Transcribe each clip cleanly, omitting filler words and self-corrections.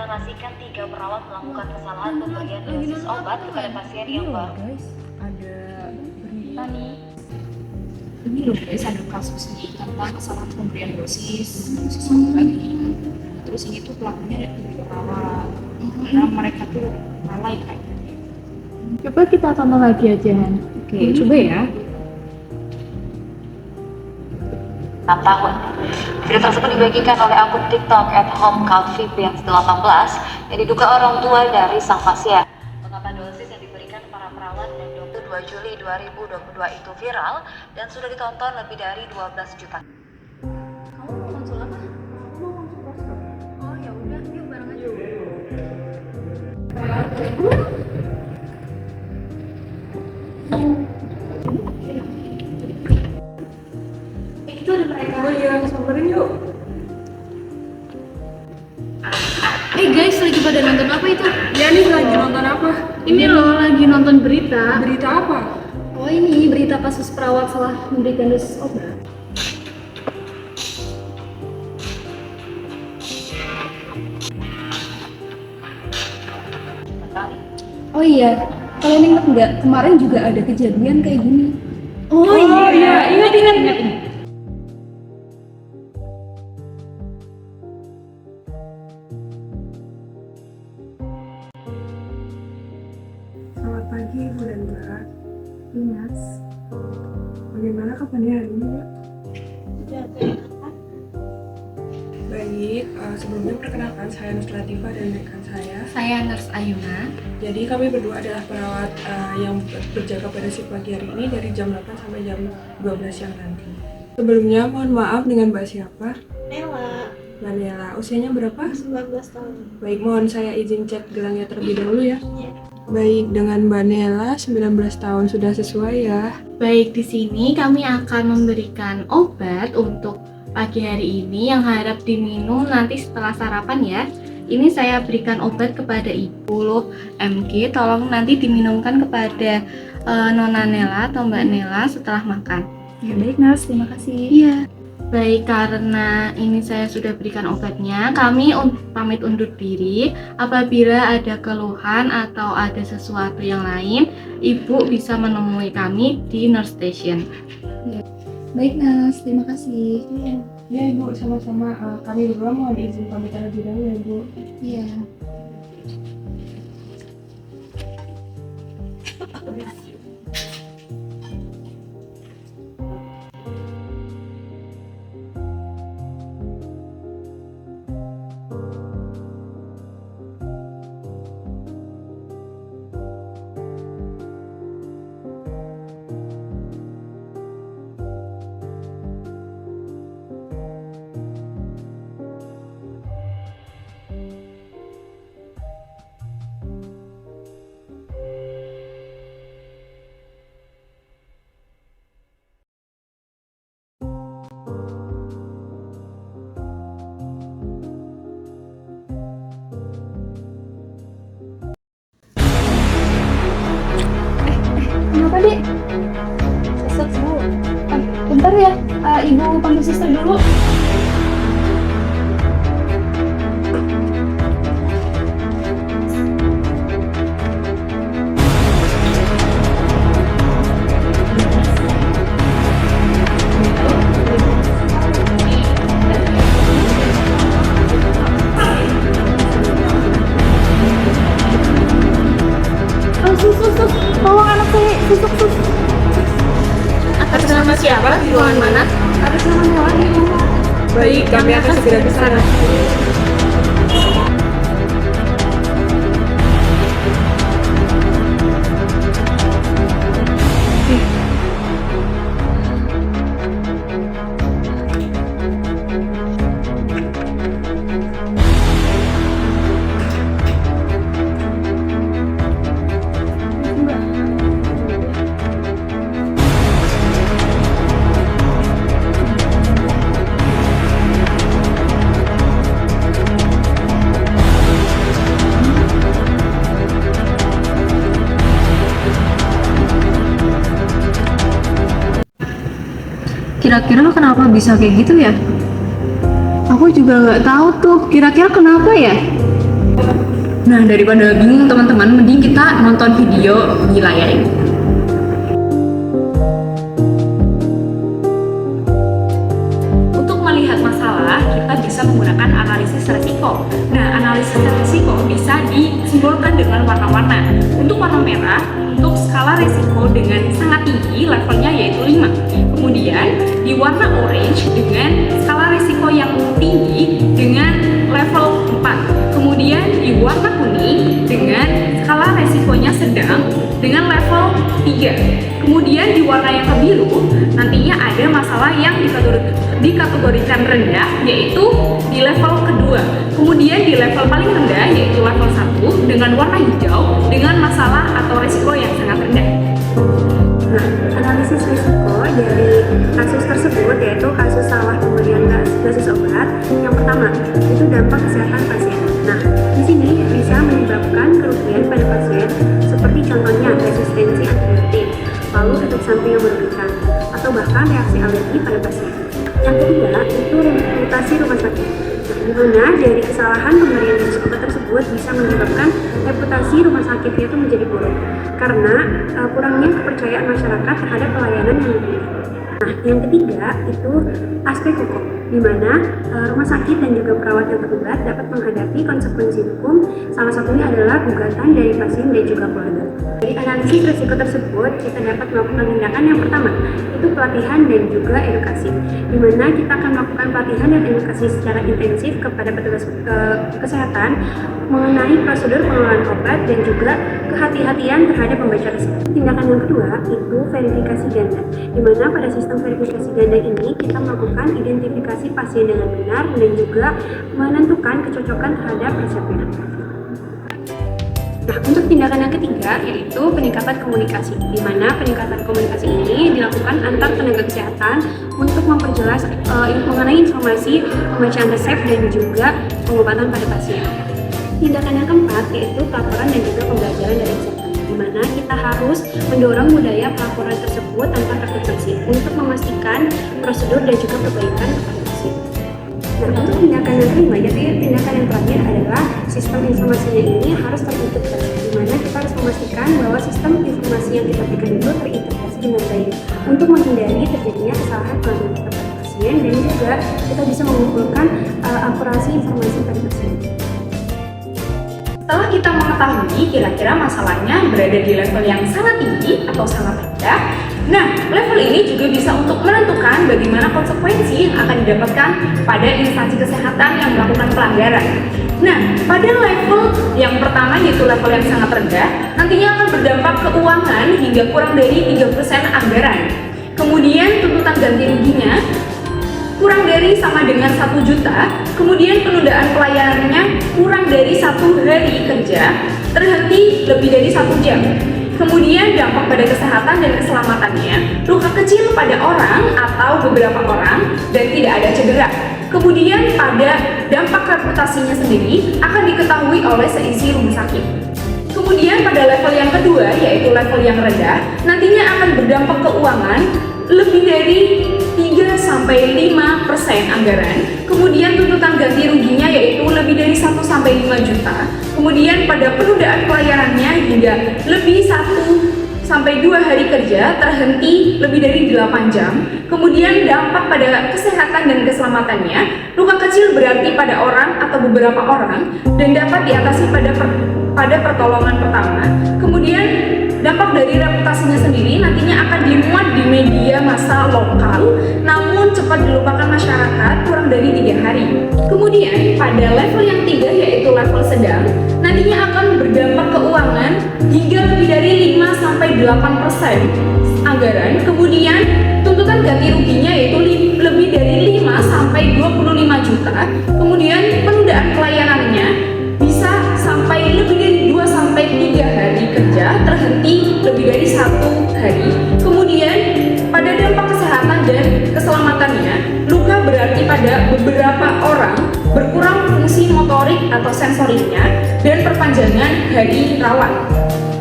menginformasikan 3 perawat melakukan kesalahan pemberian dosis obat kepada pasien yang baru. Guys, ada berita nih. Ini loh guys, ada kasus nih tentang kesalahan pemberian dosis obat. Terus ini tuh pelakunya dari perawat. Karena mereka tuh lalai kayaknya. Coba kita tonton lagi aja, Han. Oke, coba ya. 6 tahun. Video tersebut dibagikan oleh akun TikTok @homeCalvipians18 yang diduga orang tua dari sang pasien. Pengapa dosis yang diberikan para perawat dan dokter 2 Juli 2022 itu viral dan sudah ditonton lebih dari 12 juta. Kamu mau konsul apa? Aku mau konsul proskop. Oh ya udah, yuk bareng aja. Itu ada mereka. Oh iya, samperin yuk. Guys, lagi pada nonton apa itu? Ya nih lagi nonton apa? Ini loh, lagi nonton berita. Berita apa? Oh ini berita kasus perawat salah memberikan dosis obat. Oh iya, kalian ingat nggak kemarin juga ada kejadian kayak gini? Oh iya, ingat. Selamat pagi Ibu dan Mbak. Mas. Bagaimana kabarnya hari ini, Mbak? Baik, sebelumnya perkenalkan saya Nus Latifah dan rekan Saya Nurse Ayuna. Jadi kami berdua adalah perawat yang berjaga pada shift pagi hari ini dari jam 8 sampai jam 12 siang nanti. Sebelumnya mohon maaf dengan Mbak siapa? Nela, Mbak Nela, usianya berapa? 19 tahun. Baik, mohon saya izin cek gelangnya terlebih dahulu ya. Iya. Baik, dengan Mbak Nela 19 tahun sudah sesuai ya. Baik, di sini kami akan memberikan obat untuk pagi hari ini yang harap diminum nanti setelah sarapan ya. Ini saya berikan obat kepada Ibu MG, tolong nanti diminumkan kepada Nona Nela atau Mbak Nela setelah makan. Ya baik Nas, terima kasih. Iya. Baik, karena ini saya sudah berikan obatnya, kami pamit undur diri. Apabila ada keluhan atau ada sesuatu yang lain, Ibu bisa menemui kami di Nurse Station. Baik Nas, terima kasih. Ya Ibu, sama-sama. Kami berdua mohon izin pamit terlebih dahulu ya Bu. Iya. Kenapa, Dek? Sesek, Bu. Bentar ya, Ibu panggil suster dulu. Sus, tolong anak saya, sus. Atas nama siapa? Di ruangan mana? Atas nama Nela di rumah. Baik, kami akan segera ke sana. Kira-kira kenapa bisa kayak gitu ya? Aku juga nggak tahu tuh. Kira-kira kenapa ya? Nah, daripada bingung teman-teman, mending kita nonton video di layar ini. Untuk melihat masalah, kita bisa menggunakan analisis resiko. Nah, analisis resiko bisa disimbolkan dengan warna-warna. Untuk warna merah, untuk skala resiko dengan sangat tinggi, levelnya yaitu 5. Kemudian, di warna orange dengan skala resiko yang tinggi dengan level 4. Kemudian di warna kuning dengan skala resikonya sedang dengan level 3. Kemudian di warna yang kebiru nantinya ada masalah yang dikategorikan rendah, yaitu di level kedua. Kemudian di level paling rendah yaitu level 1 dengan warna hijau dengan masalah atau resiko yang sangat rendah. Nah, analisis risiko dari kasus tersebut yaitu kasus salah pemberian dosis obat. Yang pertama, itu dampak kesehatan pasien. Nah, di sini bisa menyebabkan kerugian pada pasien seperti contohnya resistensi antibiotik, lalu efek samping yang merugikan, atau bahkan reaksi alergi pada pasien. Yang kedua, itu reputasi rumah sakit. Di mana dari kesalahan pemberian dosis obat tersebut bisa menyebabkan reputasi rumah sakit itu menjadi buruk karena kurangnya kepercayaan masyarakat terhadap pelayanan yang diberikan. Nah, yang ketiga itu aspek hukum, di mana rumah sakit dan juga perawat yang terlibat dapat menghadapi konsekuensi hukum. Salah satunya adalah gugatan dari pasien dan juga keluarga. Dari analisis risiko tersebut, kita dapat melakukan tindakan yang pertama, itu pelatihan dan juga edukasi, di mana kita akan melakukan pelatihan dan edukasi secara intensif kepada petugas kesehatan mengenai prosedur pengelolaan obat dan juga kehati-hatian terhadap pembaca resep. Tindakan yang kedua itu verifikasi ganda, di mana pada sistem verifikasi ganda ini kita melakukan identifikasi pasien dengan benar dan juga menentukan kecocokan terhadap resepnya. Nah, untuk tindakan yang ketiga yaitu peningkatan komunikasi, di mana peningkatan komunikasi ini dilakukan antar tenaga kesehatan untuk memperjelas mengenai informasi pembacaan resep dan juga pengobatan pada pasien. Tindakan yang keempat yaitu pelaporan dan juga pembelajaran dari kesehatan, di mana kita harus mendorong budaya pelaporan tersebut tanpa takut sanksi untuk memastikan prosedur dan juga perbaikan kepada pasien. Nah, untuk tindakan yang kelima, jadi tindakan yang terakhir adalah sistem informasinya ini harus terintegrasi, di mana kita harus memastikan bahwa sistem informasi yang kita berikan itu terintegrasi dengan baik untuk menghindari terjadinya kesalahan pengambilan data pada pasien dan juga kita bisa mengumpulkan akurasi informasi pada pasien. Setelah kita mengetahui kira-kira masalahnya berada di level yang sangat tinggi atau sangat rendah, nah, level ini juga bisa untuk menentukan bagaimana konsekuensi yang akan didapatkan pada instansi kesehatan yang melakukan pelanggaran. Nah, pada level yang pertama yaitu level yang sangat rendah, nantinya akan berdampak keuangan hingga kurang dari 3% anggaran. Kemudian tuntutan ganti ruginya kurang dari sama dengan 1 juta, kemudian penundaan pelayanannya kurang dari 1 hari kerja, terhenti lebih dari 1 jam. Kemudian dampak pada kesehatan dan keselamatannya, luka kecil pada orang atau beberapa orang dan tidak ada cedera. Kemudian pada dampak reputasinya sendiri akan diketahui oleh seisi rumah sakit. Kemudian pada level yang kedua yaitu level yang rendah, nantinya akan berdampak keuangan lebih dari 3-5% anggaran. Kemudian tuntutan ganti ruginya yaitu lebih dari 1-5 juta. Kemudian pada penundaan pelayanannya hingga lebih 1-2 hari kerja, terhenti lebih dari 8 jam. Kemudian dampak pada kesehatan dan keselamatannya, luka kecil berarti pada orang atau beberapa orang dan dapat diatasi pada pertolongan pertama. Kemudian dampak dari reputasinya sendiri nantinya akan dimuat di media massa lokal, namun cepat dilupakan masyarakat kurang dari 3 hari. Kemudian pada level yang 3 yaitu level sedang, nantinya akan berdampak keuangan hingga lebih dari 5-8% anggaran. Kemudian tuntutan ganti ruginya yaitu lebih dari 5-25 juta. Kemudian penundaan pelayanannya bisa sampai lebih dari 2-3 hari kerja, terhenti lebih dari 1 hari. Kemudian pada dampak kesehatan dan keselamatannya, luka berarti pada beberapa orang berkurang fungsi motorik atau sensoriknya dan perpanjangan hari rawat.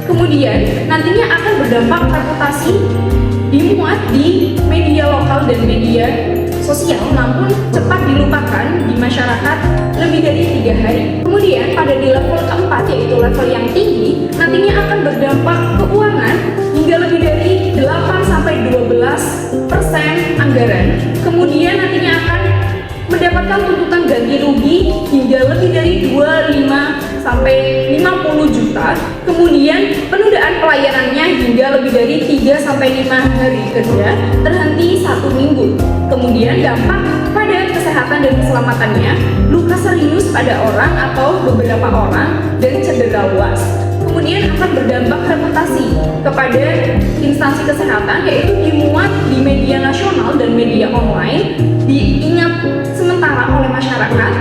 Kemudian nantinya akan berdampak reputasi dimuat di media lokal dan media sosial, namun cepat dilupakan di masyarakat lebih dari 3 hari. Kemudian Kemudian pada di level keempat, yaitu level yang tinggi, nantinya akan berdampak keuangan hingga lebih dari 8-12% anggaran. Kemudian nantinya akan mendapatkan tuntutan ganti rugi hingga lebih dari 25-50 juta. Kemudian penundaan pelayanannya hingga lebih dari 3-5 hari kerja, terhenti 1 minggu. Kemudian dampak pada kesehatan dan keselamatannya, luka serius pada orang atau beberapa orang, dan cedera luas. Kemudian akan berdampak reputasi kepada instansi kesehatan, yaitu dimuat di media nasional dan media online, diingat sementara oleh masyarakat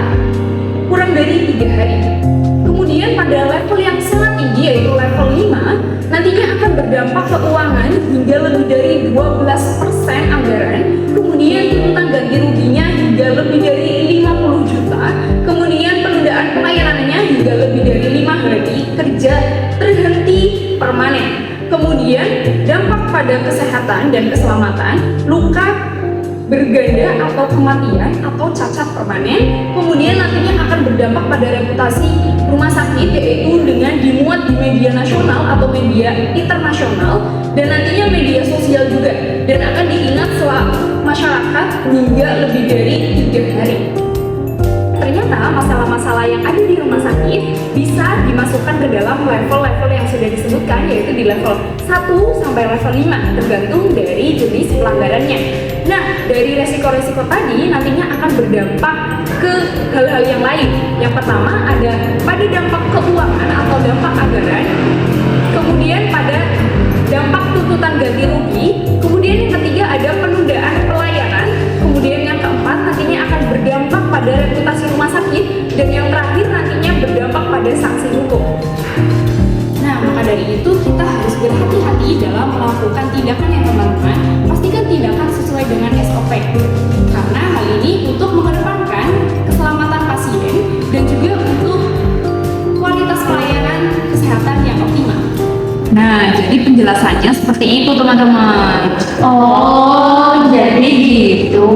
kurang dari 3 hari. Kemudian pada level yang sangat tinggi, yaitu level 5, nantinya akan berdampak keuangan hingga lebih dari 12% anggaran. Kemudian tuntutan ganti ruginya hingga lebih dari 50 juta. Kemudian penundaan pelayanannya hingga lebih dari 5 hari kerja, terhenti permanen. Kemudian dampak pada kesehatan dan keselamatan, luka berganda atau kematian atau cacat permanen. Kemudian nantinya akan berdampak pada reputasi rumah sakit, yaitu dengan dimuat di media nasional atau media internasional, dan nantinya media sosial juga, dan akan diingat masyarakat hingga lebih dari 3 hari. Ternyata masalah-masalah yang ada di rumah sakit bisa dimasukkan ke dalam level-level yang sudah disebutkan, yaitu di level 1 sampai level 5, tergantung dari jenis pelanggarannya. Nah, dari resiko-resiko tadi nantinya akan berdampak ke hal-hal yang lain. Yang pertama ada pada dampak keuangan atau dampak anggaran, kemudian pada dampak tuntutan ganti rugi, kemudian yang ketiga ada penundaan pelayanan, kemudian yang keempat nantinya akan berdampak pada reputasi rumah sakit, dan yang terakhir nantinya berdampak pada sanksi hukum. Nah, maka dari itu kita harus berhati-hati dalam melakukan tindakan yang teman-teman. Pastikan tindakan sesuai dengan SOP. Karena hal ini untuk mengedepankan keselamatan pasien dan juga untuk kualitas pelayanan kesehatan yang optimal. Nah, jadi penjelasannya seperti itu teman-teman. Oh, jadi gitu.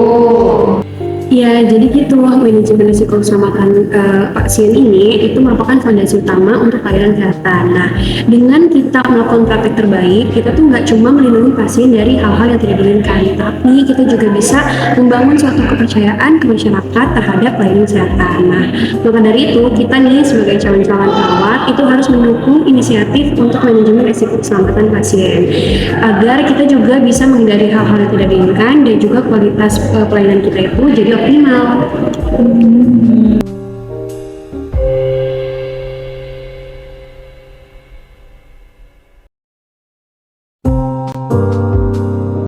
Ya, jadi gitu, manajemen risiko keselamatan pasien ini itu merupakan fondasi utama untuk pelayanan kesehatan. Nah, dengan kita melakukan praktek terbaik, kita tuh nggak cuma melindungi pasien dari hal-hal yang tidak diinginkan, tapi kita juga bisa membangun suatu kepercayaan ke masyarakat terhadap pelayanan kesehatan. Nah, maka dari itu, kita nih sebagai calon-calon perawat itu harus mendukung inisiatif untuk manajemen risiko keselamatan pasien, agar kita juga bisa menghindari hal-hal yang tidak diinginkan dan juga kualitas pelayanan kita itu jadi optimal.